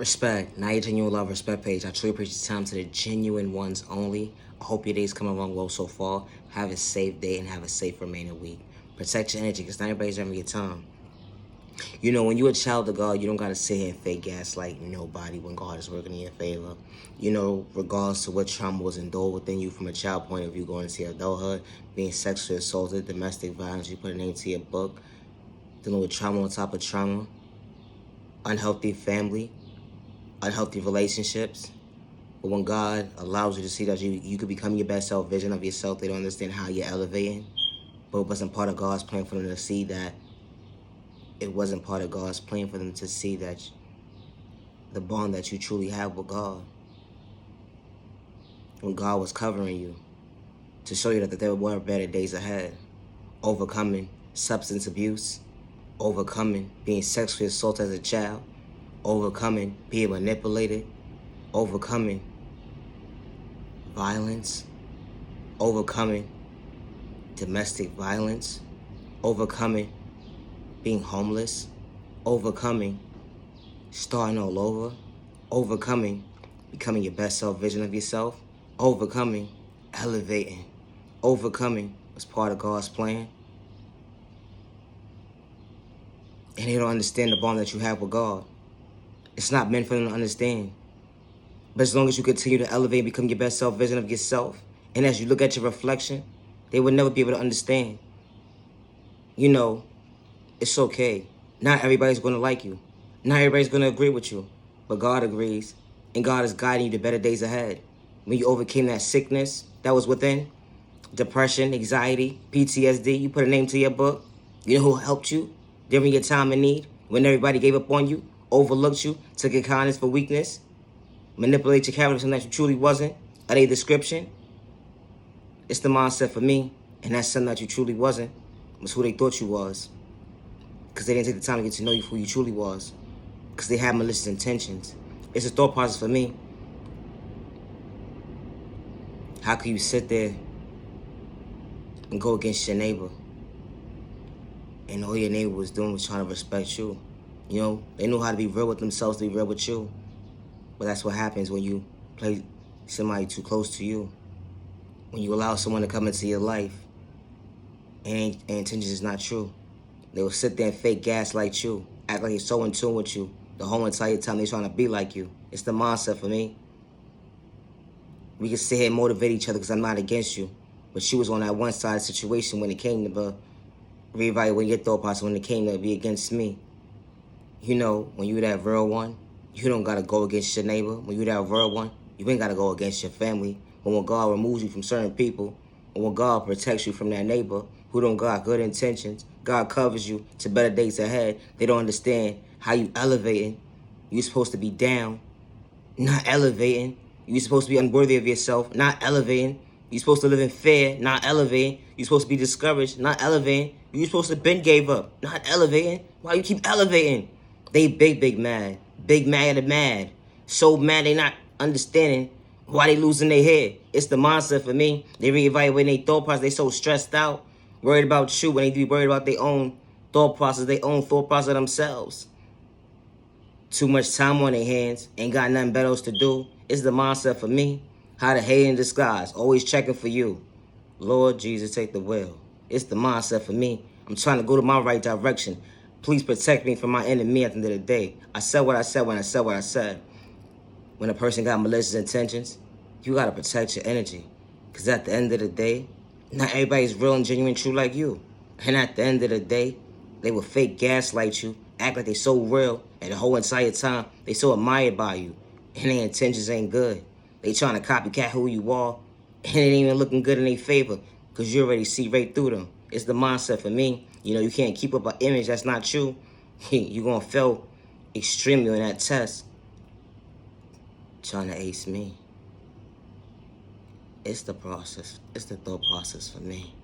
Respect, not your genuine love, respect page. I truly appreciate your time to the genuine ones only. I hope your day's coming along well so far. Have a safe day and have a safe remaining week. Protect your energy because not everybody's having your time. You know, when you're a child of God, you don't got to sit here and fake gaslight nobody when God is working in your favor. You know, regardless to what trauma was endured within you from a child point of view, going into your adulthood, being sexually assaulted, domestic violence, you put a name to your book, dealing with trauma on top of trauma, unhealthy family, unhealthy relationships. But when God allows you to see that you could become your best self, vision of yourself, they don't understand how you're elevating. But it wasn't part of God's plan for them to see that. It wasn't part of God's plan for them to see that the bond that you truly have with God. When God was covering you to show you that there were better days ahead. Overcoming substance abuse, overcoming being sexually assaulted as a child, overcoming being manipulated, overcoming violence, overcoming domestic violence, overcoming being homeless, overcoming starting all over, overcoming becoming your best self vision of yourself, overcoming elevating, overcoming was part of God's plan. And they don't understand the bond that you have with God. It's not meant for them to understand. But as long as you continue to elevate and become your best self vision of yourself, and as you look at your reflection, they will never be able to understand. You know, it's okay. Not everybody's going to like you. Not everybody's going to agree with you. But God agrees. And God is guiding you to better days ahead. When you overcame that sickness that was within, depression, anxiety, PTSD, you put a name to your book. You know who helped you during your time of need? When everybody gave up on you, overlooked you, took your kindness for weakness, manipulate your character something that you truly wasn't, of their description. It's the mindset for me, and that's something that you truly wasn't, was who they thought you was. Because they didn't take the time to get to know you for who you truly was. Because they had malicious intentions. It's a thought process for me. How can you sit there and go against your neighbor? And all your neighbor was doing was trying to respect you. You know, they knew how to be real with themselves, to be real with you. But that's what happens when you play somebody too close to you. When you allow someone to come into your life and intentions is not true. They will sit there and fake gaslight you, act like you're so in tune with you the whole entire time they're trying to be like you. It's the mindset for me. We can sit here and motivate each other because I'm not against you. But she was on that one-sided situation when it came to reevaluate your thought process, when it came to be against me. You know, when you're that real one, you don't got to go against your neighbor. When you're that real one, you ain't got to go against your family. But when God removes you from certain people, or when God protects you from that neighbor who don't got good intentions, God covers you to better days ahead. They don't understand how you elevating. You're supposed to be down, not elevating. You're supposed to be unworthy of yourself, not elevating. You're supposed to live in fear, not elevating. You're supposed to be discouraged, not elevating. You're supposed to been gave up, not elevating. Why you keep elevating? They big mad. Big mad and mad. So mad they not understanding why they losing their head. It's the mindset for me. They reevaluating their thought process. They so stressed out, worried about you when they be worried about their own thought process, their own thought process themselves. Too much time on their hands, ain't got nothing better else to do. It's the mindset for me. How to hate in disguise, always checking for you. Lord Jesus, take the wheel. It's the mindset for me. I'm trying to go to my right direction. Please protect me from my enemy at the end of the day. I said what I said when I said what I said. When a person got malicious intentions, you got to protect your energy. Because at the end of the day, not everybody's real and genuine true like you. And at the end of the day, they will fake gaslight you, act like they so real, and the whole entire time, they so admired by you. And their intentions ain't good. They trying to copycat who you are, and it ain't even looking good in their favor, because you already see right through them. It's the mindset for me. You know, you can't keep up an image that's not you. You're going to fail extremely on that test. Trying to ace me. It's the process. It's the thought process for me.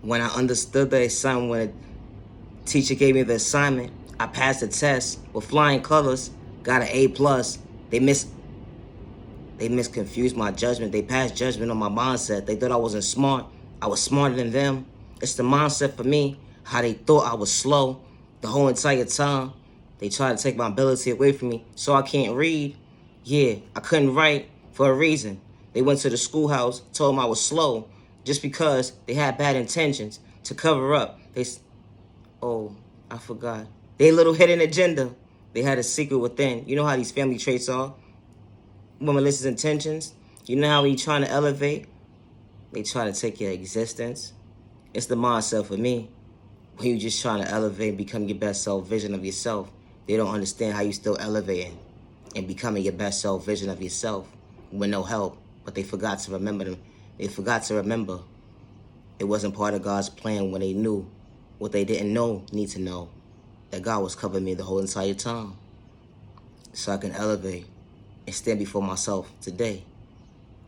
When I understood the assignment, when a teacher gave me the assignment, I passed the test with flying colors, got an A+. They misconfused my judgment. They passed judgment on my mindset. They thought I wasn't smart. I was smarter than them. It's the mindset for me, how they thought I was slow the whole entire time. They tried to take my ability away from me so I can't read. Yeah, I couldn't write for a reason. They went to the schoolhouse, told them I was slow just because they had bad intentions to cover up. Oh, I forgot. They little hidden agenda. They had a secret within. You know how these family traits are? With malicious intentions. You know how when you're trying to elevate, they try to take your existence. It's the mindset for me. When you're just trying to elevate and become your best self vision of yourself, they don't understand how you still elevating and becoming your best self vision of yourself with no help. But they forgot to remember them. They forgot to remember it wasn't part of God's plan when they knew what they didn't need to know. That God was covering me the whole entire time. So I can elevate and stand before myself today.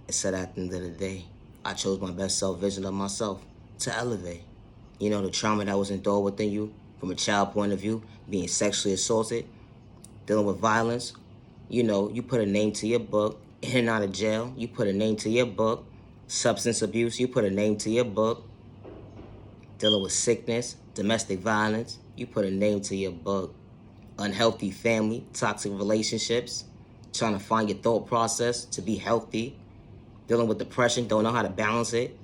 And said at the end of the day, I chose my best self vision of myself to elevate. You know, the trauma that was endured within you from a child point of view, being sexually assaulted, dealing with violence. You know, you put a name to your book, in and out of jail. You put a name to your book. Substance abuse, you put a name to your book. Dealing with sickness, domestic violence, you put a name to your book. Unhealthy family, toxic relationships, trying to find your thought process to be healthy. Dealing with depression, don't know how to balance it.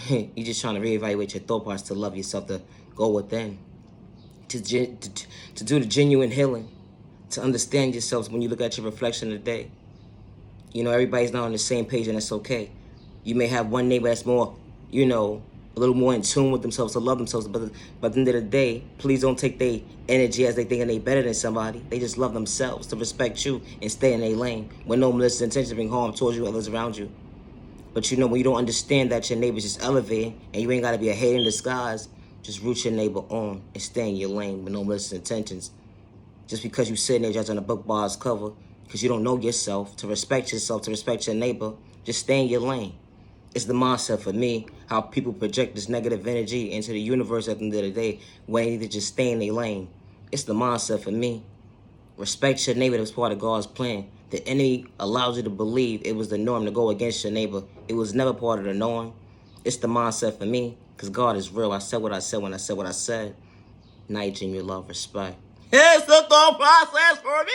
You're just trying to reevaluate your thought process to love yourself, to go within, to do the genuine healing, to understand yourselves when you look at your reflection of the day. You know, everybody's not on the same page, and that's okay. You may have one neighbor that's more, you know, a little more in tune with themselves, to love themselves. But at the end of the day, please don't take their energy as they thinking they better than somebody. They just love themselves, to respect you and stay in their lane with no malicious intention to bring harm towards you or others around you. But you know, when you don't understand that your neighbor's just elevating and you ain't got to be a hater in disguise, just root your neighbor on and stay in your lane with no malicious intentions. Just because you sitting there judging a book by its cover, because you don't know yourself, to respect yourself, to respect your neighbor, just stay in your lane. It's the mindset for me, how people project this negative energy into the universe at the end of the day, when they need to just stay in their lane. It's the mindset for me. Respect your neighbor. That was part of God's plan. The enemy allows you to believe it was the norm to go against your neighbor. It was never part of the norm. It's the mindset for me, because God is real. I said what I said when I said what I said. Night, genuine love, respect. It's the thought process for me.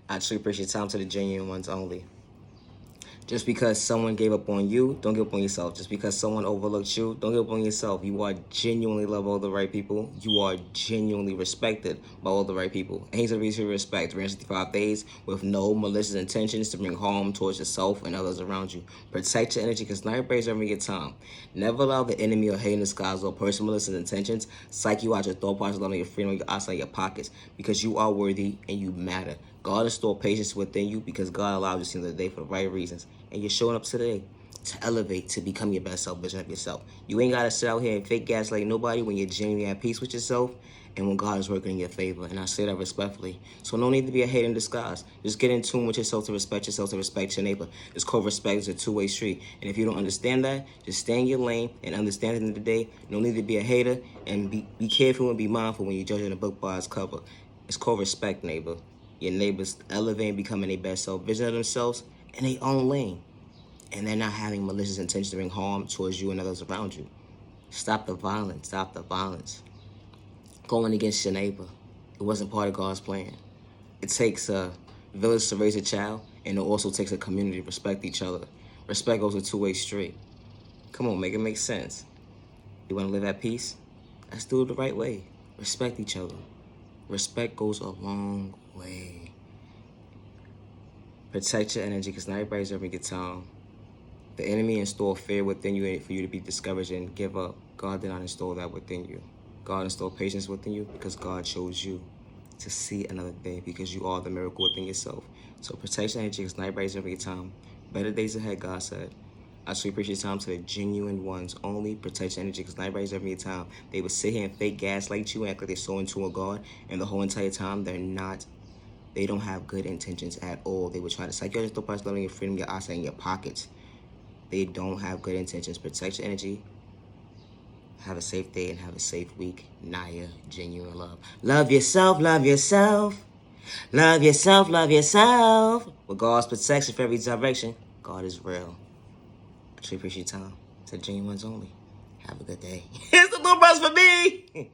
I truly appreciate time to the genuine ones only. Just because someone gave up on you, don't give up on yourself. Just because someone overlooked you, don't give up on yourself. You are genuinely loved by all the right people. You are genuinely respected by all the right people. And he's a reason to respect 365 days with no malicious intentions to bring harm towards yourself and others around you. Protect your energy, because not everybody's ever get time. Never allow the enemy or hating skies or personal malicious intentions psych you out your thought process, on your freedom, outside your pockets, because you are worthy and you matter. God has stored patience within you, because God allowed you to see the day for the right reasons. And you're showing up today to elevate, to become your best self vision of yourself. You ain't got to sit out here and fake gaslight nobody when you're genuinely at peace with yourself and when God is working in your favor. And I say that respectfully. So no need to be a hater in disguise. Just get in tune with yourself, to respect your neighbor. This co-respect is a two-way street. And if you don't understand that, just stay in your lane and understand at the end of the day, no need to be a hater, and be careful and be mindful when you're judging a book by its cover. It's co-respect, neighbor. Your neighbors elevating, becoming their best self vision of themselves in their own lane. And they're not having malicious intentions to bring harm towards you and others around you. Stop the violence. Stop the violence. Going against your neighbor. It wasn't part of God's plan. It takes a village to raise a child, and it also takes a community to respect each other. Respect goes a two-way street. Come on, make it make sense. You want to live at peace? Let's do it the right way. Respect each other. Respect goes a long way. Protect your energy, because not everybody's ever get time. The enemy installed fear within you for you to be discouraged and give up. God did not install that within you. God installed patience within you because God chose you to see another day, because you are the miracle within yourself. So protect your energy, because not everybody's ever get time. Better days ahead, God said. I truly appreciate time to the genuine ones only. Protect your energy, because not everybody's ever get time. They would sit here and fake gaslight you and act like they're so in tune with God, and the whole entire time they're not. They don't have good intentions at all. They would try to psych you out, your loving your freedom, your eyesight, and your pockets. They don't have good intentions. Protect your energy. Have a safe day and have a safe week. Naya, genuine love. Love yourself, love yourself. Love yourself, love yourself. With God's protection for every direction, God is real. I truly appreciate your time. To genuine ones only. Have a good day. Here's the little buzz for me.